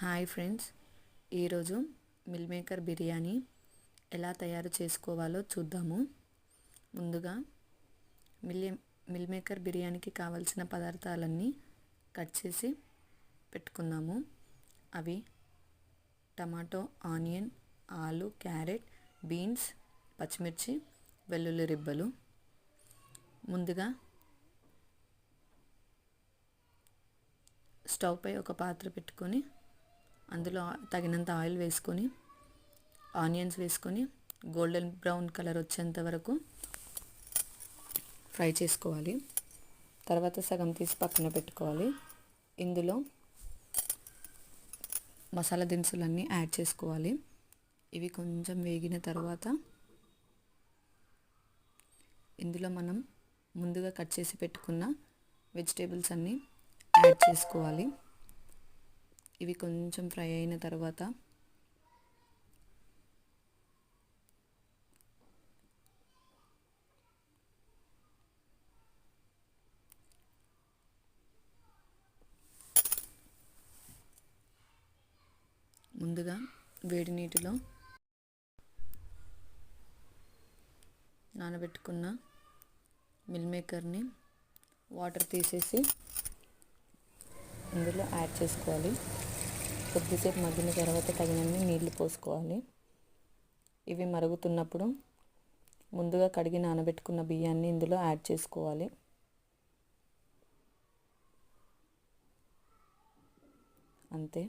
Hi friends, ఈరోజు meal maker biryani ఎలా తయారు చేసుకోవాలో చూద్దాము. ముందుగా మిల్ మేకర్ బిర్యానీకి కావలసిన పదార్థాలన్నీ కట్ చేసి పెట్టుకుందాము. అవి టమాటో, ఆనియన్, ఆలు, క్యారెట్, బీన్స్, పచ్చిమిర్చి, వెల్లుల్లి రిబ్బలు. ముందుగా స్టవ్ పై ఒక పాత్ర పెట్టుకొని అందులో తగినంత ఆయిల్ వేసుకొని ఆనియన్స్ వేసుకొని గోల్డెన్ బ్రౌన్ కలర్ వచ్చేంత వరకు ఫ్రై చేసుకోవాలి. తర్వాత సగం తీసి పక్కన పెట్టుకోవాలి. ఇందులో మసాలా దినుసులన్నీ యాడ్ చేసుకోవాలి. ఇవి కొంచెం వేగిన తర్వాత ఇందులో మనం ముందుగా కట్ చేసి పెట్టుకున్న వెజిటేబుల్స్ అన్నీ యాడ్ చేసుకోవాలి. ఇవి కొంచెం ఫ్రై అయిన తర్వాత ముందుగా వేడి నీటిలో నానబెట్టుకున్న మిల్ మేకర్ని వాటర్ తీసేసి ఇందులో యాడ్ చేసుకోవాలి. కొద్దిసేపు మగ్గిన తర్వాత తగినన్ని నీళ్లు పోసుకోవాలి. ఇవి మరుగుతున్నప్పుడు ముందుగా కడిగి నానబెట్టుకున్న బియ్యాన్ని ఇందులో యాడ్ చేసుకోవాలి. అంతే.